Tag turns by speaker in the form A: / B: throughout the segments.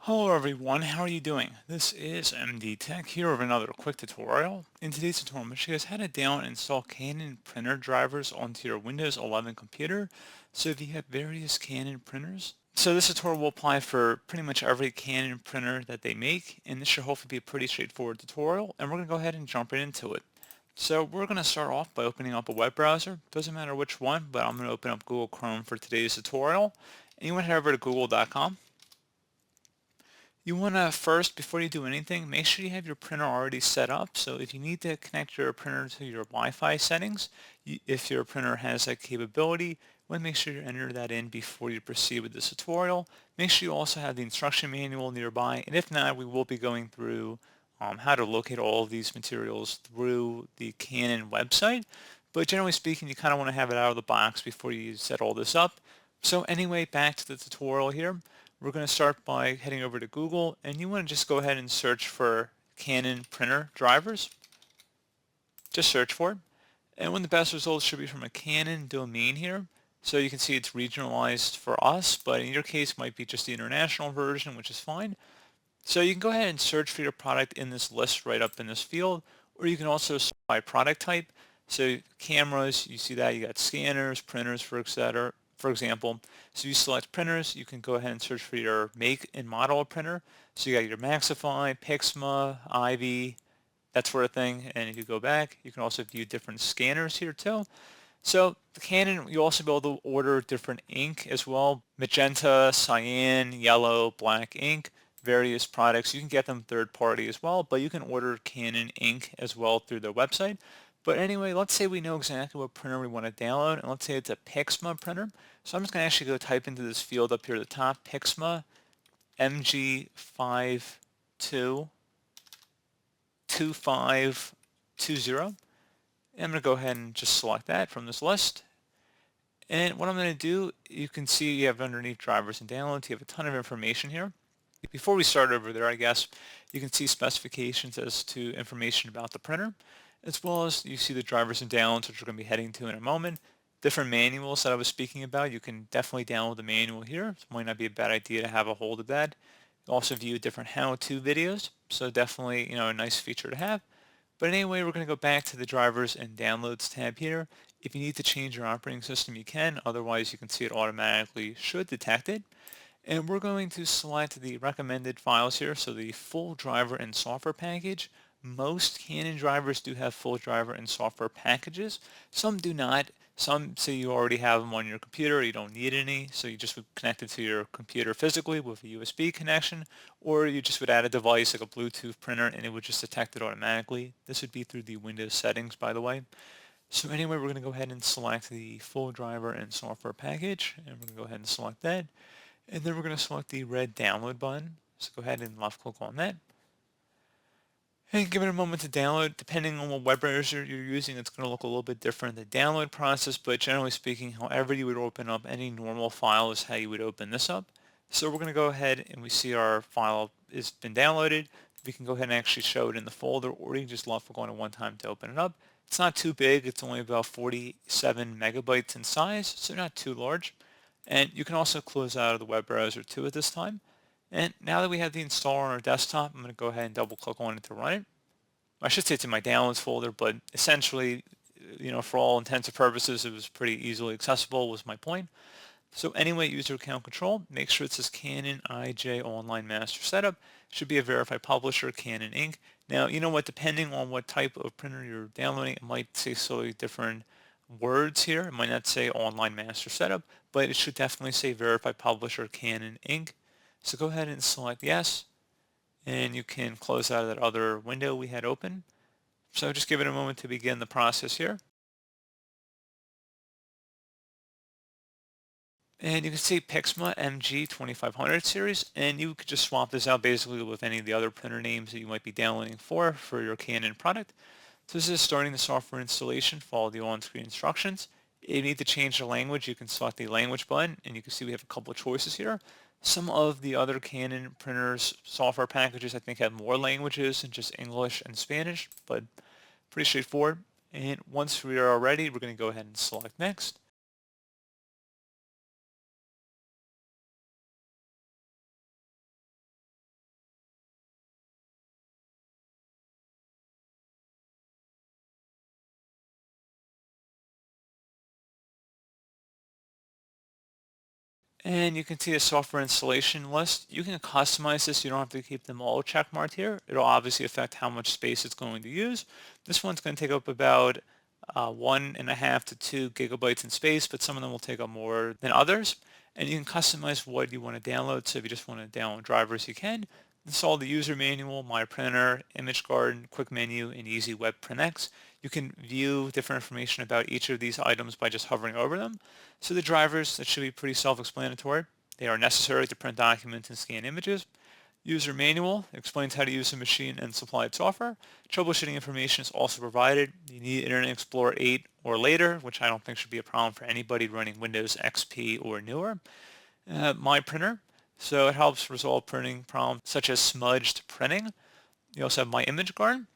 A: Hello everyone, how are you doing? This is MD Tech here with another quick tutorial. In today's tutorial, I'm going to show you guys how to download and install Canon printer drivers onto your Windows 11 computer. So if you have various Canon printers, so this tutorial will apply for pretty much every Canon printer that they make, and this should hopefully be a pretty straightforward tutorial, and we're going to go ahead and jump right into it. So we're going to start off by opening up a web browser. Doesn't matter which one, but I'm going to open up Google Chrome for today's tutorial. And you want to head over to google.com. You want to first, before you do anything, make sure you have your printer already set up. So if you need to connect your printer to your Wi-Fi settings, if your printer has that capability, you want to make sure you enter that in before you proceed with this tutorial. Make sure you also have the instruction manual nearby, and if not, we will be going through how to locate all of these materials through the Canon website. But generally speaking, you kind of want to have it out of the box before you set all this up. So anyway, back to the tutorial here. We're going to start by heading over to Google, and you want to just go ahead and search for Canon printer drivers. Just search for it. And one of the best results should be from a Canon domain here. So you can see it's regionalized for us, but in your case it might be just the international version, which is fine. So you can go ahead and search for your product in this list right up in this field, or you can also search by product type. So cameras, you see that you got scanners, printers, etc. For example, so you select printers, you can go ahead and search for your make and model of printer. So you got your Maxify, Pixma, Ivy, that sort of thing. And if you go back, you can also view different scanners here too. So the Canon, you'll also be able to order different ink as well. Magenta, cyan, yellow, black ink, various products. You can get them third party as well, but you can order Canon ink as well through their website. But anyway, let's say we know exactly what printer we want to download, and let's say it's a Pixma printer. So I'm just going to actually go type into this field up here at the top, Pixma MG522520. And I'm going to go ahead and just select that from this list. And what I'm going to do, you can see you have underneath drivers and downloads, you have a ton of information here. Before we start over there, I guess, you can see specifications as to information about the printer, as well as you see the drivers and downloads, which we're going to be heading to in a moment. Different manuals that I was speaking about, you can definitely download the manual here. It might not be a bad idea to have a hold of that. You also view different how-to videos, so definitely, a nice feature to have. But anyway, we're going to go back to the drivers and downloads tab here. If you need to change your operating system, you can. Otherwise, you can see it automatically should detect it. And we're going to select the recommended files here. So the full driver and software package. Most Canon drivers do have full driver and software packages. Some do not. Some say you already have them on your computer, you don't need any, so you just would connect it to your computer physically with a USB connection, or you just would add a device like a Bluetooth printer and it would just detect it automatically. This would be through the Windows settings, by the way. So anyway, we're going to go ahead and select the full driver and software package, and we're going to go ahead and select that. And then we're going to select the red download button. So go ahead and left click on that. And give it a moment to download. Depending on what web browser you're using, it's going to look a little bit different, the download process, but generally speaking, however you would open up any normal file is how you would open this up. So we're going to go ahead and we see our file has been downloaded. We can go ahead and actually show it in the folder, or you can just left click on it one time to open it up. It's not too big. It's only about 47 megabytes in size, so not too large. And you can also close out of the web browser too at this time. And now that we have the installer on our desktop, I'm going to go ahead and double click on it to run it. I should say it's in my downloads folder, but essentially, for all intents and purposes, it was pretty easily accessible was my point. So anyway, user account control, make sure it says Canon IJ Online Master Setup. Should be a verified publisher, Canon Inc. Now, you know what, depending on what type of printer you're downloading, it might say slightly different words here. It might not say Online Master Setup, but it should definitely say verified publisher, Canon Inc. So go ahead and select yes, and you can close out of that other window we had open. So just give it a moment to begin the process here. And you can see Pixma MG2500 series, and you could just swap this out basically with any of the other printer names that you might be downloading for your Canon product. So this is starting the software installation. Follow the on-screen instructions. If you need to change the language, you can select the language button, and you can see we have a couple of choices here. Some of the other Canon printers software packages I think have more languages than just English and Spanish, but pretty straightforward. And once we are ready, we're going to go ahead and select next. And you can see a software installation list. You can customize this. You don't have to keep them all checkmarked here. It'll obviously affect how much space it's going to use. This one's going to take up about 1.5 to 2 gigabytes in space, but some of them will take up more than others. And you can customize what you want to download. So if you just want to download drivers, you can. Install the user manual, My Printer, Image Garden, Quick Menu, and Easy Web PrintX. You can view different information about each of these items by just hovering over them. So the drivers, that should be pretty self-explanatory. They are necessary to print documents and scan images. User manual explains how to use the machine and supplied software. Troubleshooting information is also provided. You need Internet Explorer 8 or later, which I don't think should be a problem for anybody running Windows XP or newer. My Printer, so it helps resolve printing problems such as smudged printing. You also have My Image Garden,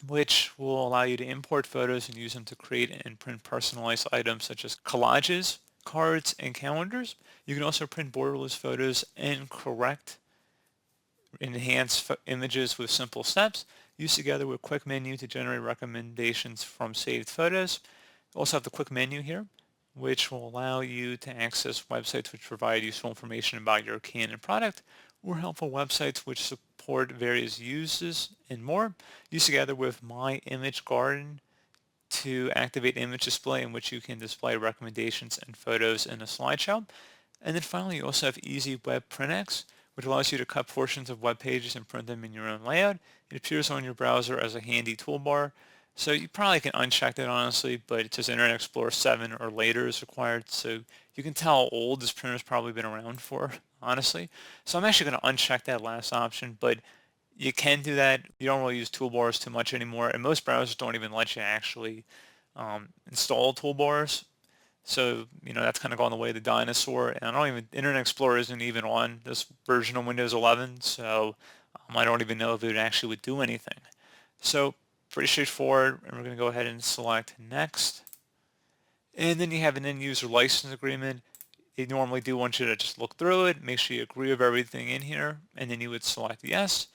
A: which will allow you to import photos and use them to create and print personalized items such as collages, cards, and calendars. You can also print borderless photos and correct enhance images with simple steps. Use together with Quick Menu to generate recommendations from saved photos. You also have the Quick Menu here, which will allow you to access websites which provide useful information about your Canon product, or helpful websites which support various uses and more. Use together with My Image Garden to activate image display, in which you can display recommendations and photos in a slideshow. And then finally, you also have Easy Web PrintX, which allows you to cut portions of web pages and print them in your own layout. It appears on your browser as a handy toolbar. So you probably can uncheck that honestly, but it says Internet Explorer 7 or later is required. So you can tell how old this printer's probably been around for, honestly. So I'm actually going to uncheck that last option, but you can do that. You don't really use toolbars too much anymore, and most browsers don't even let you actually install toolbars. So, that's kind of gone the way of the dinosaur. And Internet Explorer isn't even on this version of Windows 11, so I don't even know if it actually would do anything. So, pretty straightforward, and we're going to go ahead and select Next. And then you have an end user license agreement. They normally do want you to just look through it, make sure you agree with everything in here, and then you would select Yes.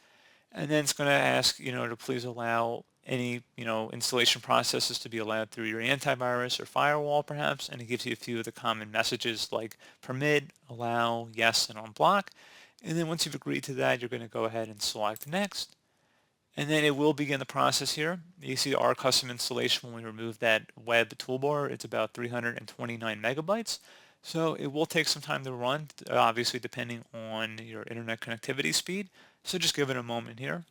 A: And then it's going to ask, to please allow any, installation processes to be allowed through your antivirus or firewall perhaps. And it gives you a few of the common messages like permit, allow, yes, and unblock. And then once you've agreed to that, you're going to go ahead and select next. And then it will begin the process here. You see our custom installation when we remove that web toolbar. It's about 329 megabytes. So it will take some time to run, obviously depending on your internet connectivity speed. So just give it a moment here.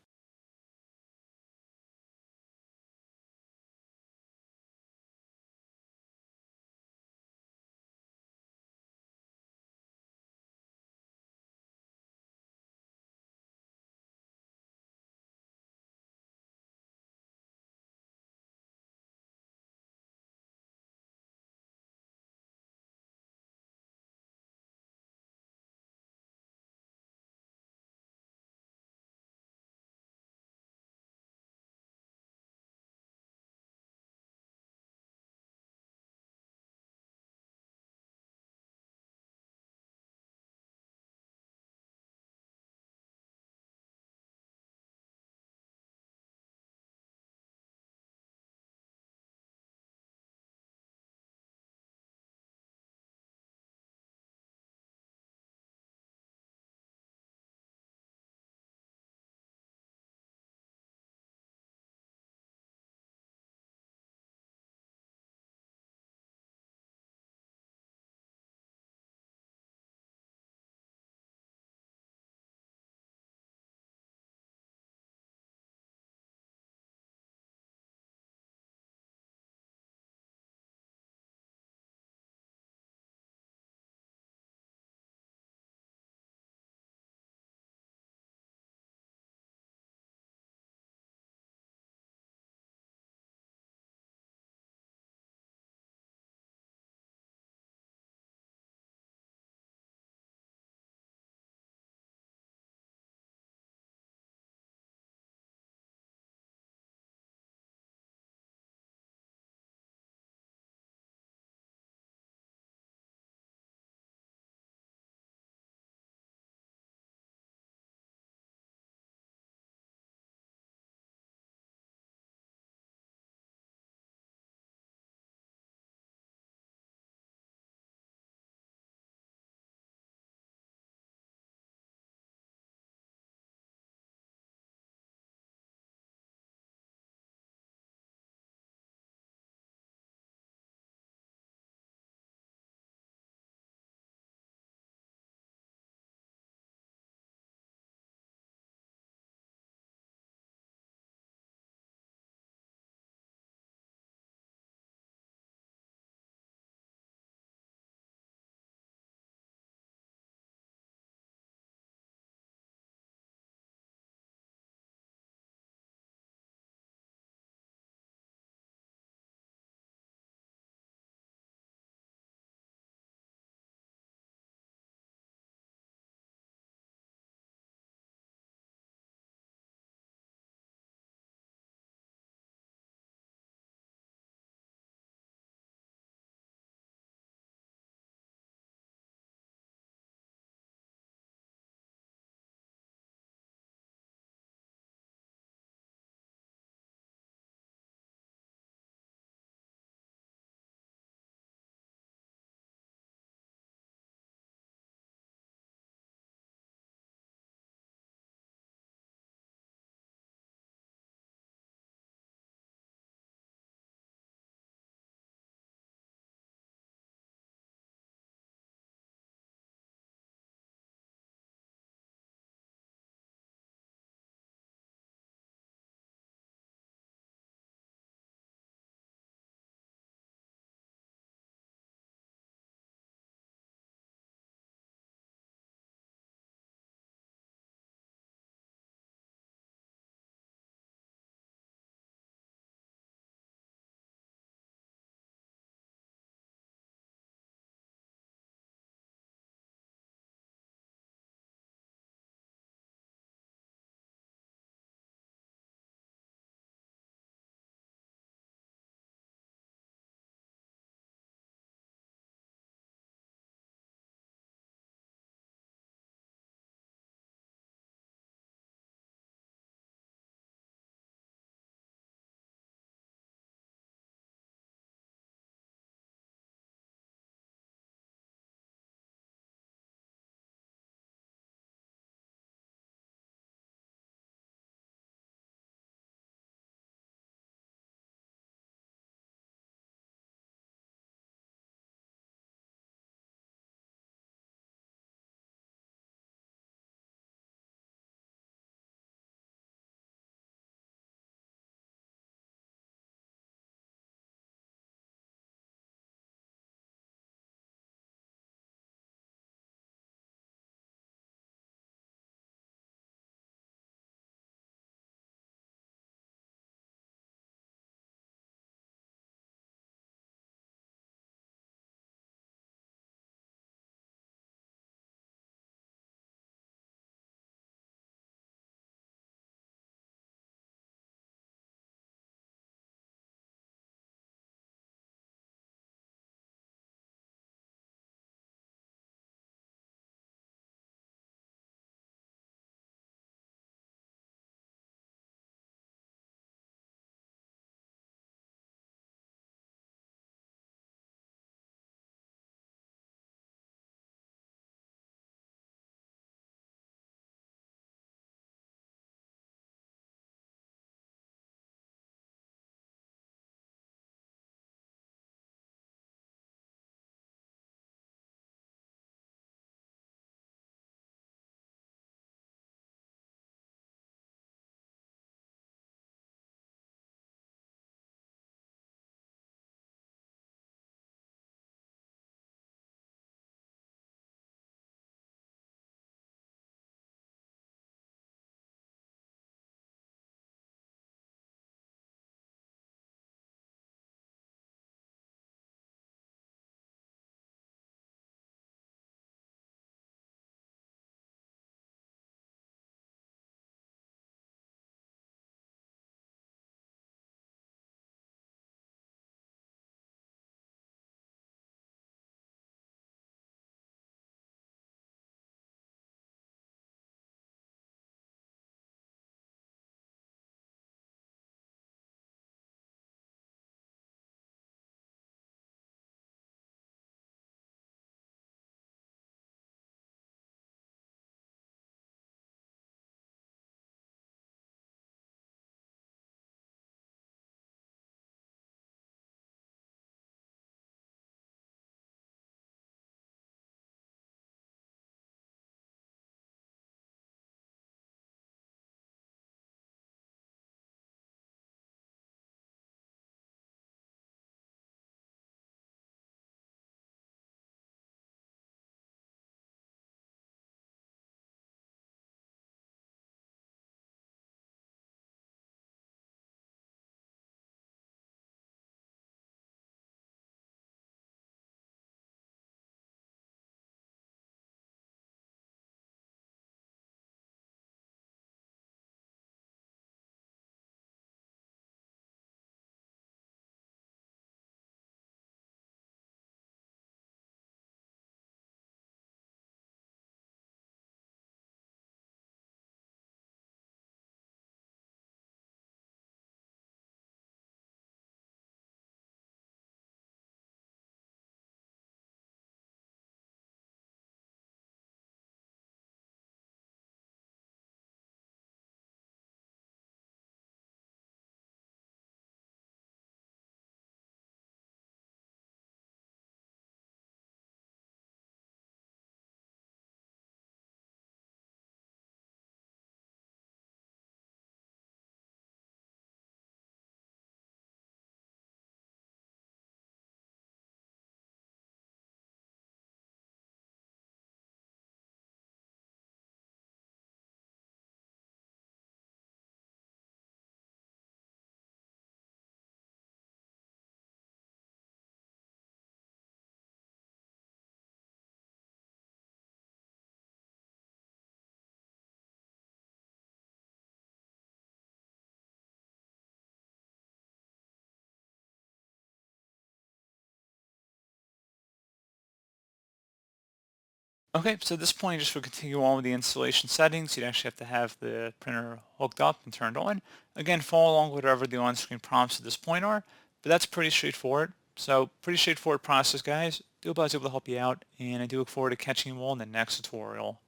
A: Okay, so at this point, just to continue on with the installation settings, you'd actually have to have the printer hooked up and turned on. Again, follow along with whatever the on-screen prompts at this point are, but that's pretty straightforward. So pretty straightforward process, guys. Do hope I was able to help you out, and I do look forward to catching you all in the next tutorial.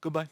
A: Goodbye.